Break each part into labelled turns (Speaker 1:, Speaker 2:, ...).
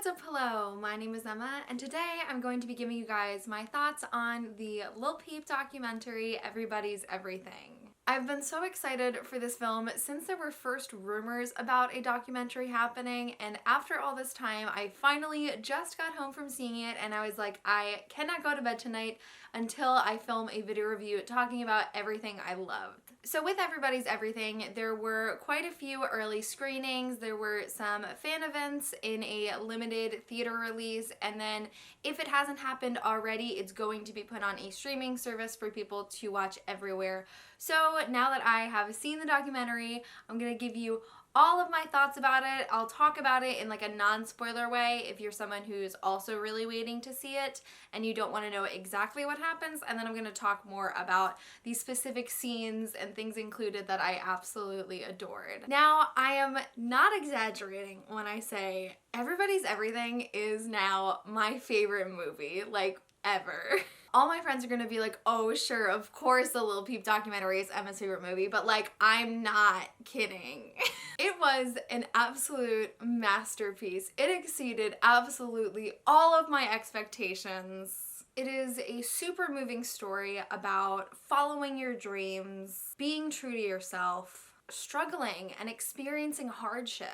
Speaker 1: What's up, hello, my name is Emma, and today I'm going to be giving you guys my thoughts on the Lil Peep documentary, Everybody's Everything. I've been so excited for this film since there were first rumors about a documentary happening, and after all this time, I finally just got home from seeing it, and I was like, I cannot go to bed tonight until I film a video review talking about everything I loved. So with Everybody's Everything, there were quite a few early screenings, there were some fan events in a limited theater release, and then if it hasn't happened already, it's going to be put on a streaming service for people to watch everywhere. So now that I have seen the documentary, I'm going to give you all of my thoughts about it. I'll talk about it in like a non-spoiler way if you're someone who's also really waiting to see it and you don't want to know exactly what happens, and then I'm going to talk more about the specific scenes and things included that I absolutely adored. Now, I am not exaggerating when I say Everybody's Everything is now my favorite movie, like, ever. All my friends are gonna be like, oh sure, of course the Lil Peep documentary is Emma's favorite movie, but like, I'm not kidding. It was an absolute masterpiece. It exceeded absolutely all of my expectations. It is a super moving story about following your dreams, being true to yourself, struggling and experiencing hardship.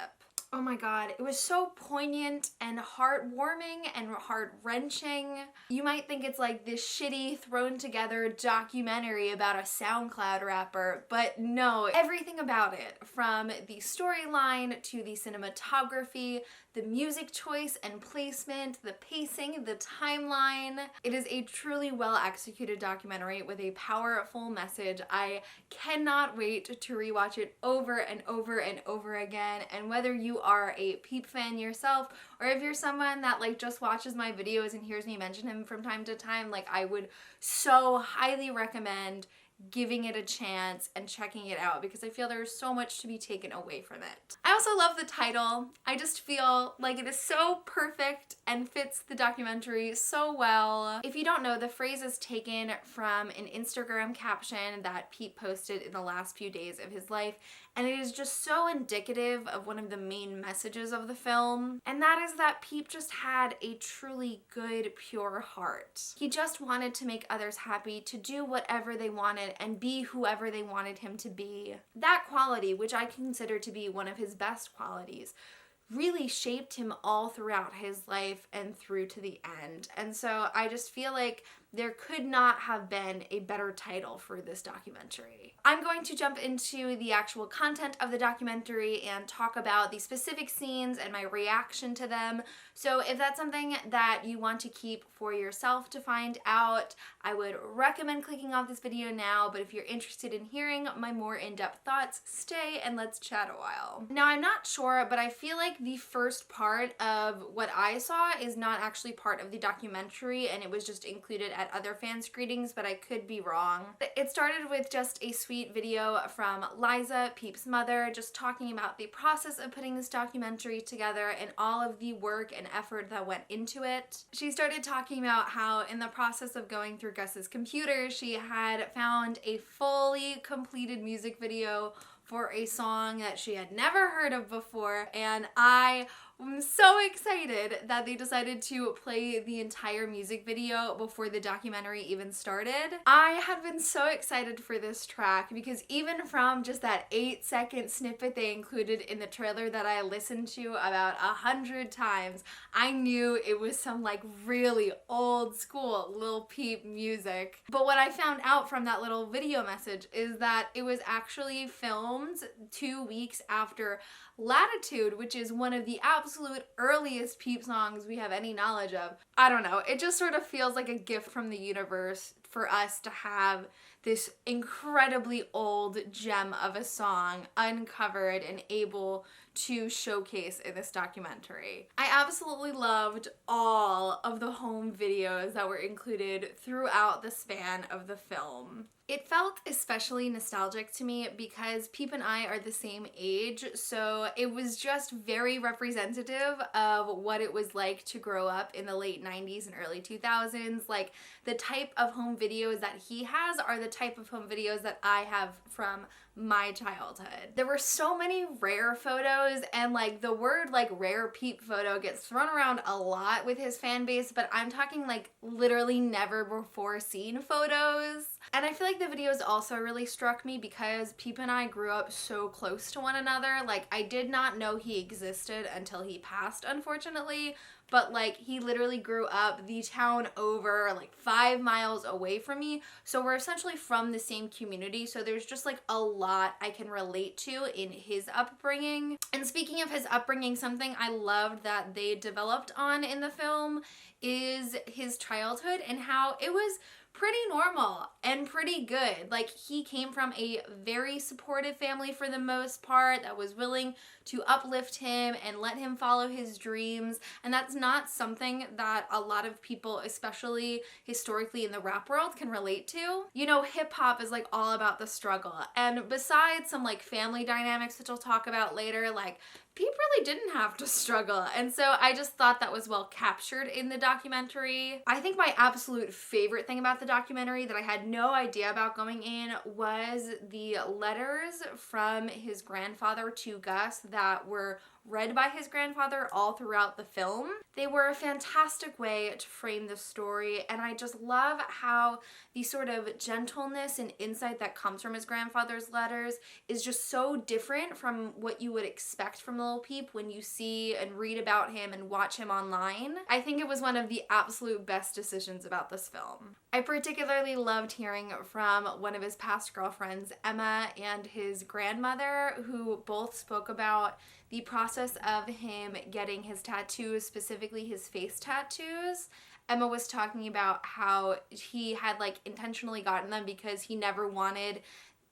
Speaker 1: Oh my god, it was so poignant and heartwarming and heart-wrenching. You might think it's like this shitty thrown together documentary about a SoundCloud rapper, but no, everything about it, from the storyline to the cinematography, the music choice and placement, the pacing, the timeline. It is a truly well-executed documentary with a powerful message. I cannot wait to rewatch it over and over and over again, and whether you are a Peep fan yourself, or if you're someone that like just watches my videos and hears me mention him from time to time, like I would so highly recommend giving it a chance and checking it out because I feel there's so much to be taken away from it. I also love the title. I just feel like it is so perfect and fits the documentary so well. If you don't know, the phrase is taken from an Instagram caption that Pete posted in the last few days of his life, and it is just so indicative of one of the main messages of the film, and that is that Pete just had a truly good, pure heart. He just wanted to make others happy, to do whatever they wanted and be whoever they wanted him to be. That quality, which I consider to be one of his best qualities, really shaped him all throughout his life and through to the end. And so I just feel like there could not have been a better title for this documentary. I'm going to jump into the actual content of the documentary and talk about the specific scenes and my reaction to them. So if that's something that you want to keep for yourself to find out, I would recommend clicking off this video now, but if you're interested in hearing my more in-depth thoughts, stay and let's chat a while. Now, I'm not sure, but I feel like the first part of what I saw is not actually part of the documentary, and it was just included at other fan screenings, but I could be wrong. It started with just a sweet video from Liza, Peep's mother, just talking about the process of putting this documentary together and all of the work and effort that went into it. She started talking about how in the process of going through Gus's computer, she had found a fully completed music video for a song that she had never heard of before, and I'm so excited that they decided to play the entire music video before the documentary even started. I had been so excited for this track because even from just that 8-second snippet they included in the trailer that I listened to about 100 times, I knew it was some like really old school Lil Peep music. But what I found out from that little video message is that it was actually filmed 2 weeks after Latitude, which is one of the absolute earliest Peep songs we have any knowledge of. I don't know, it just sort of feels like a gift from the universe for us to have this incredibly old gem of a song uncovered and able to showcase in this documentary. I absolutely loved all of the home videos that were included throughout the span of the film. It felt especially nostalgic to me because Peep and I are the same age, so it was just very representative of what it was like to grow up in the late 90s and early 2000s. Like, the type of home videos that he has are the type of home videos that I have from my childhood. There were so many rare photos, and like the word like rare Peep photo gets thrown around a lot with his fan base, but I'm talking like literally never before seen photos. And I feel like the videos also really struck me because Peep and I grew up so close to one another. Like, I did not know he existed until he passed, unfortunately, but like he literally grew up the town over, like 5 miles away from me. So we're essentially from the same community. So there's just like a lot I can relate to in his upbringing. And speaking of his upbringing, something I loved that they developed on in the film is his childhood and how it was pretty normal and pretty good. Like, he came from a very supportive family for the most part that was willing to uplift him and let him follow his dreams. And that's not something that a lot of people, especially historically in the rap world, can relate to. You know, hip hop is like all about the struggle. And besides some like family dynamics, which I'll talk about later, like Peep really didn't have to struggle. And so I just thought that was well captured in the documentary. I think my absolute favorite thing about the documentary that I had no idea about going in was the letters from his grandfather to Gus that were read by his grandfather all throughout the film. They were a fantastic way to frame the story, and I just love how the sort of gentleness and insight that comes from his grandfather's letters is just so different from what you would expect from Lil Peep when you see and read about him and watch him online. I think it was one of the absolute best decisions about this film. I particularly loved hearing from one of his past girlfriends, Emma, and his grandmother, who both spoke about the process of him getting his tattoos, specifically his face tattoos. Emma was talking about how he had like intentionally gotten them because he never wanted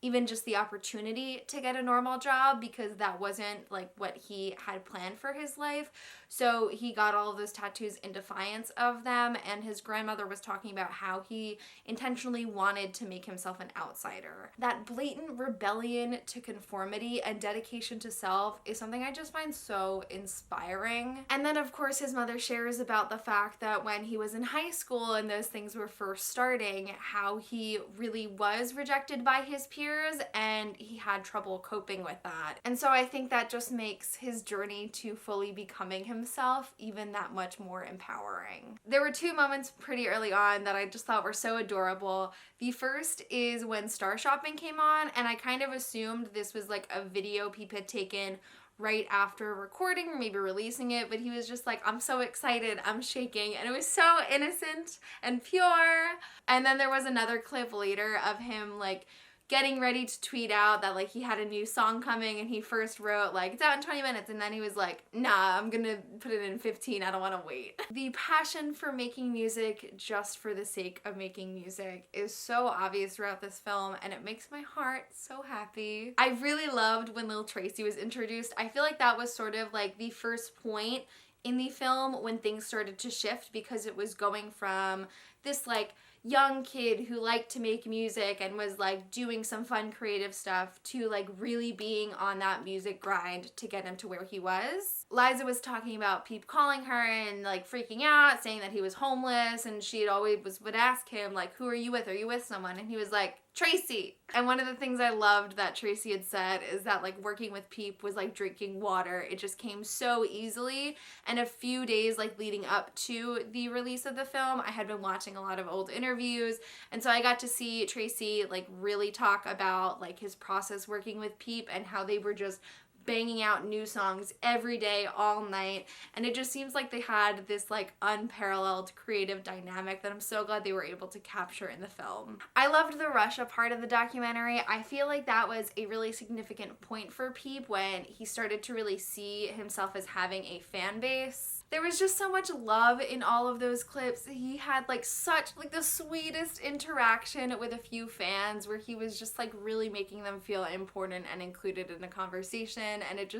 Speaker 1: even just the opportunity to get a normal job, because that wasn't like what he had planned for his life. So he got all of those tattoos in defiance of them, and his grandmother was talking about how he intentionally wanted to make himself an outsider. That blatant rebellion to conformity and dedication to self is something I just find so inspiring. And then of course his mother shares about the fact that when he was in high school and those things were first starting, how he really was rejected by his peers and he had trouble coping with that. And so I think that just makes his journey to fully becoming himself even that much more empowering. There were 2 moments pretty early on that I just thought were so adorable. The first is when Star Shopping came on, and I kind of assumed this was like a video Peep had taken right after recording or maybe releasing it, but he was just like, I'm so excited, I'm shaking, and it was so innocent and pure. And then there was another clip later of him like getting ready to tweet out that like he had a new song coming, and he first wrote like, it's out in 20 minutes, and then he was like, nah, I'm gonna put it in 15, I don't want to wait. The passion for making music just for the sake of making music is so obvious throughout this film, and it makes my heart so happy. I really loved when Lil Tracy was introduced. I feel like that was sort of like the first point in the film when things started to shift, because it was going from this like young kid who liked to make music and was like doing some fun creative stuff to like really being on that music grind to get him to where he was. Liza was talking about Peep calling her and like freaking out, saying that he was homeless, and she would ask him like, who are you with? Are you with someone? And he was like, Tracy. And one of the things I loved that Tracy had said is that like working with Peep was like drinking water. It just came so easily. And a few days like leading up to the release of the film, I had been watching a lot of old interviews, and so I got to see Tracy like really talk about like his process working with Peep and how they were just banging out new songs every day, all night, and it just seems like they had this like unparalleled creative dynamic that I'm so glad they were able to capture in the film. I loved the Russia part of the documentary. I feel like that was a really significant point for Peep when he started to really see himself as having a fan base. There was just so much love in all of those clips. He had like such like the sweetest interaction with a few fans where he was just like really making them feel important and included in a conversation, and it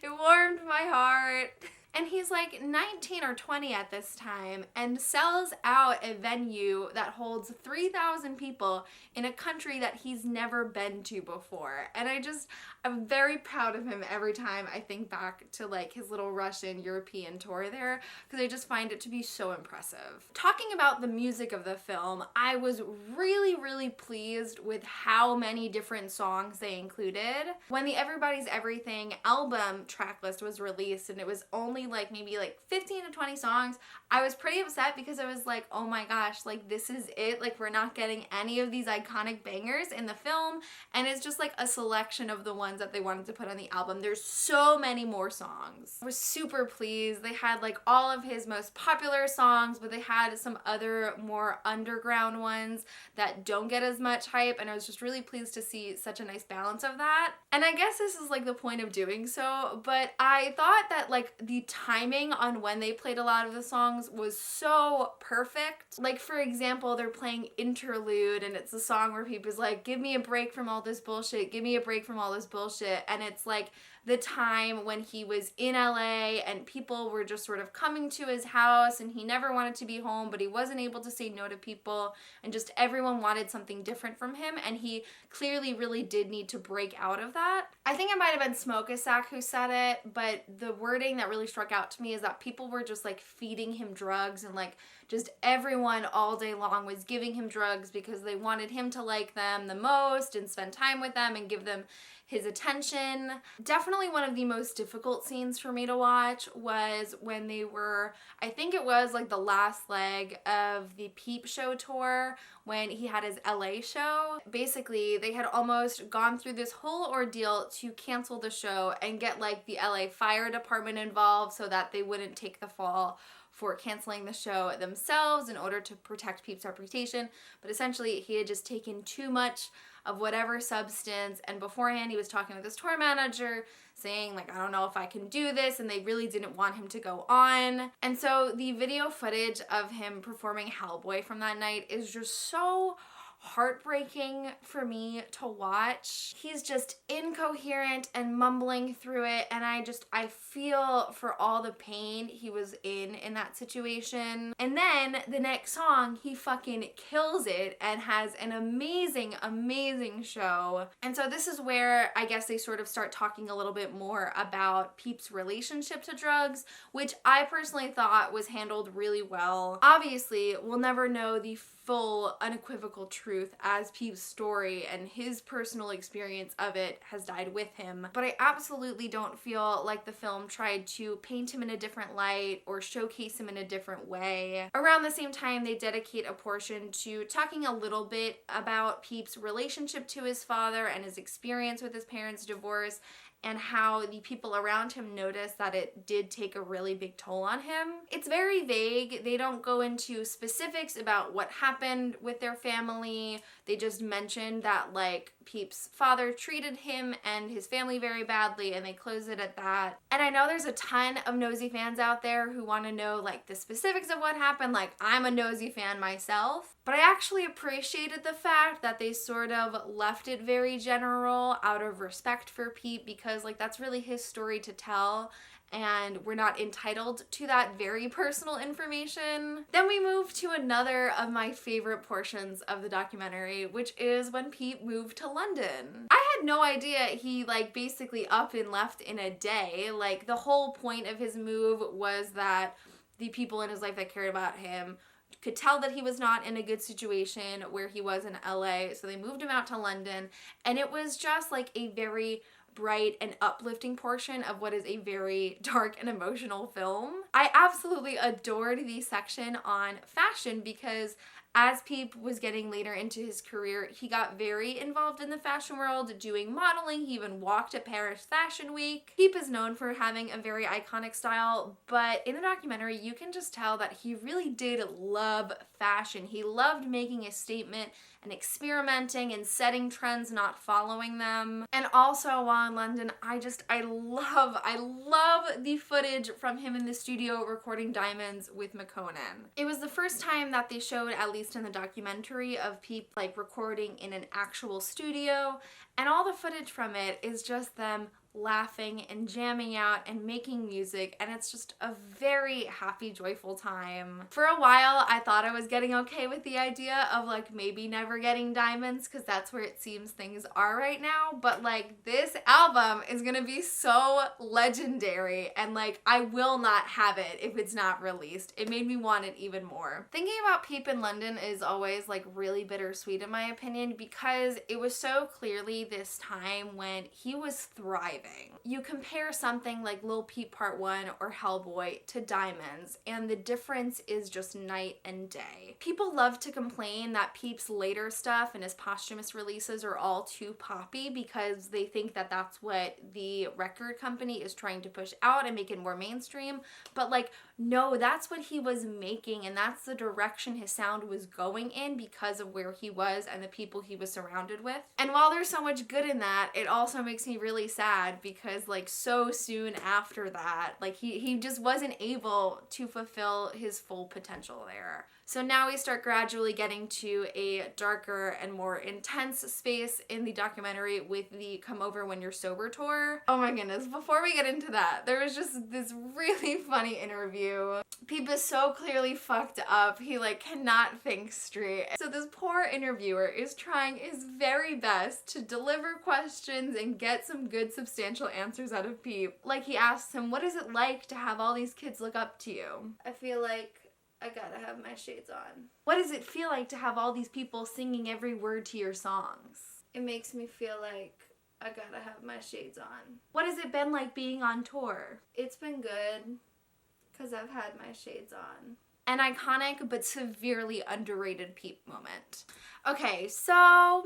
Speaker 1: warmed my heart. And he's like 19 or 20 at this time and sells out a venue that holds 3,000 people in a country that he's never been to before. And I'm very proud of him every time I think back to like his little Russian European tour there, because I just find it to be so impressive. Talking about the music of the film, I was really, really pleased with how many different songs they included. When the Everybody's Everything album track list was released and it was only like maybe like 15 to 20 songs, I was pretty upset because I was like, oh my gosh, like this is it, like we're not getting any of these iconic bangers in the film, and it's just like a selection of the ones that they wanted to put on the album. There's so many more songs. I was super pleased. They had like all of his most popular songs, but they had some other more underground ones that don't get as much hype, and I was just really pleased to see such a nice balance of that. And I guess this is like the point of doing so, but I thought that like the timing on when they played a lot of the songs was so perfect. Like for example, they're playing Interlude, and it's a song where people's like, give me a break from all this bullshit, give me a break from all this bullshit, and it's like the time when he was in LA and people were just sort of coming to his house and he never wanted to be home, but he wasn't able to say no to people, and just everyone wanted something different from him, and he clearly really did need to break out of that. I think it might have been Smoke-a-Sack who said it, but the wording that really struck out to me is that people were just like feeding him drugs, and like just everyone all day long was giving him drugs because they wanted him to like them the most and spend time with them and give them his attention. Definitely one of the most difficult scenes for me to watch was when they were, I think it was like the last leg of the Peep Show tour, when he had his LA show. Basically, they had almost gone through this whole ordeal to cancel the show and get like the LA fire department involved so that they wouldn't take the fall for canceling the show themselves in order to protect Peep's reputation. But essentially, he had just taken too much of whatever substance, and beforehand he was talking with his tour manager saying like, I don't know if I can do this, and they really didn't want him to go on. And so the video footage of him performing Hellboy from that night is just so heartbreaking for me to watch. He's just incoherent and mumbling through it, and I feel for all the pain he was in that situation. And then the next song, he fucking kills it and has an amazing, amazing show. And so this is where I guess they sort of start talking a little bit more about Peep's relationship to drugs, which I personally thought was handled really well. Obviously, we'll never know the full, unequivocal truth as Peep's story and his personal experience of it has died with him, but I absolutely don't feel like the film tried to paint him in a different light or showcase him in a different way. Around the same time, they dedicate a portion to talking a little bit about Peep's relationship to his father and his experience with his parents' divorce, and how the people around him noticed that it did take a really big toll on him. It's very vague. They don't go into specifics about what happened with their family. They just mentioned that like Peep's father treated him and his family very badly, and they close it at that. And I know there's a ton of nosy fans out there who want to know like the specifics of what happened. Like, I'm a nosy fan myself, but I actually appreciated the fact that they sort of left it very general out of respect for Peep, because like that's really his story to tell, and we're not entitled to that very personal information. Then we move to another of my favorite portions of the documentary, which is when Peep moved to London. I had no idea he like basically up and left in a day. Like the whole point of his move was that the people in his life that cared about him could tell that he was not in a good situation where he was in LA, so they moved him out to London, and it was just like a very bright and uplifting portion of what is a very dark and emotional film. I absolutely adored the section on fashion because as Peep was getting later into his career, he got very involved in the fashion world, doing modeling. He even walked at Paris Fashion Week. Peep is known for having a very iconic style, but in the documentary, you can just tell that he really did love fashion. He loved making a statement and experimenting and setting trends, not following them. And also while in London, I love the footage from him in the studio recording Diamonds with McConan. It was the first time that they showed, at least in the documentary, of Peep like recording in an actual studio, and all the footage from it is just them laughing and jamming out and making music, and it's just a very happy, joyful time. For a while, I thought I was getting okay with the idea of like maybe never getting diamonds, because that's where it seems things are right now, but like this album is gonna be so legendary, and like I will not have it if it's not released. It made me want it even more. Thinking about Peep in London is always like really bittersweet in my opinion, because it was so clearly this time when he was thriving. You compare something like Lil Peep Part 1 or Hellboy to Diamonds, and the difference is just night and day. People love to complain that Peep's later stuff and his posthumous releases are all too poppy because they think that that's what the record company is trying to push out and make it more mainstream, but like, no, that's what he was making, and that's the direction his sound was going in because of where he was and the people he was surrounded with. And while there's so much good in that, it also makes me really sad because like so soon after that, like he just wasn't able to fulfill his full potential there. So now we start gradually getting to a darker and more intense space in the documentary with the Come Over When You're Sober tour. Oh my goodness, before we get into that, there was just this really funny interview. Peep is so clearly fucked up, he like cannot think straight. So this poor interviewer is trying his very best to deliver questions and get some good substantial answers out of Peep. Like he asks him, what is it like to have all these kids look up to you? I feel like I gotta have my shades on. What does it feel like to have all these people singing every word to your songs? It makes me feel like I gotta have my shades on. What has it been like being on tour? It's been good, because I've had my shades on. An iconic but severely underrated Peep moment. Okay, so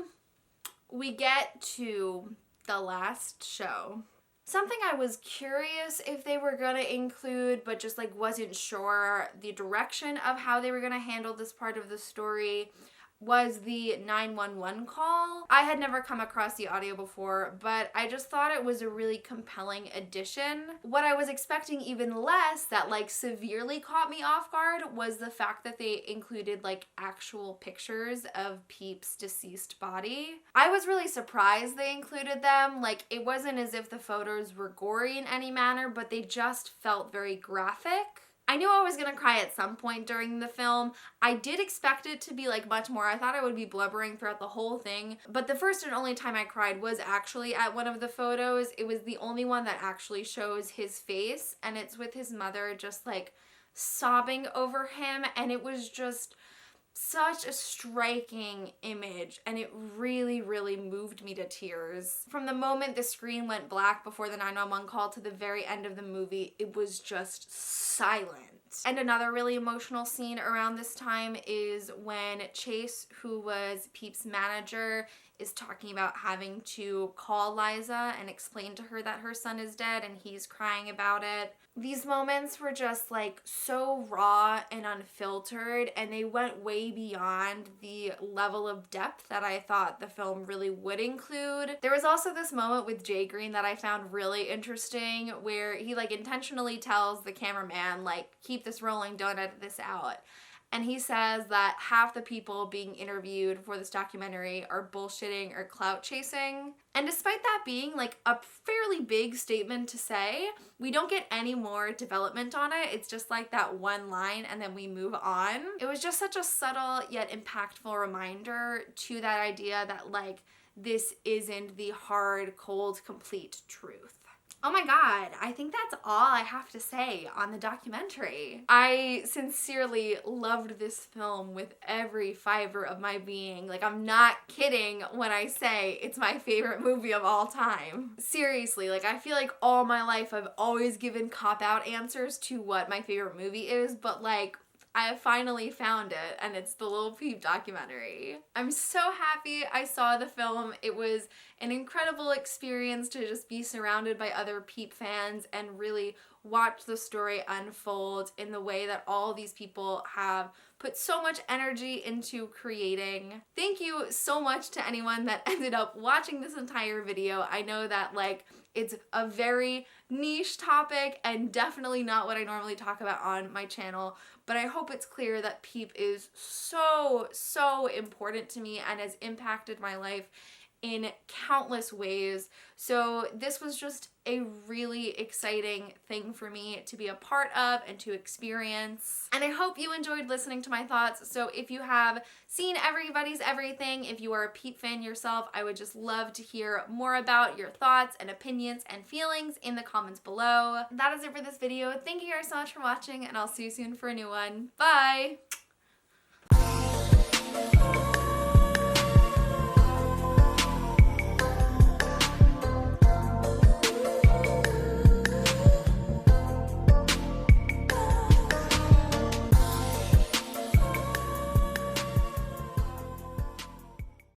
Speaker 1: we get to the last show. Something I was curious if they were gonna include, but just like wasn't sure the direction of how they were gonna handle this part of the story, was the 911 call. I had never come across the audio before, but I just thought it was a really compelling addition. What I was expecting even less, that like severely caught me off guard, was the fact that they included like actual pictures of Peep's deceased body. I was really surprised they included them. Like it wasn't as if the photos were gory in any manner, but they just felt very graphic. I knew I was gonna cry at some point during the film. I did expect it to be like much more. I thought I would be blubbering throughout the whole thing, but the first and only time I cried was actually at one of the photos. It was the only one that actually shows his face, and it's with his mother just like sobbing over him, and it was just such a striking image, and it really, really moved me to tears. From the moment the screen went black before the 911 call to the very end of the movie, it was just silent. And another really emotional scene around this time is when Chase, who was Peep's manager, is talking about having to call Liza and explain to her that her son is dead, and he's crying about it. These moments were just like so raw and unfiltered, and they went way beyond the level of depth that I thought the film really would include. There was also this moment with Jay Green that I found really interesting, where he like intentionally tells the cameraman like, keep this rolling, don't edit this out. And he says that half the people being interviewed for this documentary are bullshitting or clout chasing. And despite that being like a fairly big statement to say, we don't get any more development on it. It's just like that one line and then we move on. It was just such a subtle yet impactful reminder to that idea that like this isn't the hard, cold, complete truth. Oh my god, I think that's all I have to say on the documentary. I sincerely loved this film with every fiber of my being. Like, I'm not kidding when I say it's my favorite movie of all time. Seriously, like, I feel like all my life I've always given cop-out answers to what my favorite movie is, but like, I finally found it, and it's the Lil Peep documentary. I'm so happy I saw the film. It was an incredible experience to just be surrounded by other Peep fans and really watch the story unfold in the way that all these people have put so much energy into creating. Thank you so much to anyone that ended up watching this entire video. I know that like it's a very niche topic and definitely not what I normally talk about on my channel, but I hope it's clear that Peep is so important to me and has impacted my life in countless ways. So this was just a really exciting thing for me to be a part of and to experience. And I hope you enjoyed listening to my thoughts. So if you have seen Everybody's Everything, if you are a Peep fan yourself, I would just love to hear more about your thoughts and opinions and feelings in the comments below. That is it for this video. Thank you guys so much for watching, and I'll see you soon for a new one. Bye!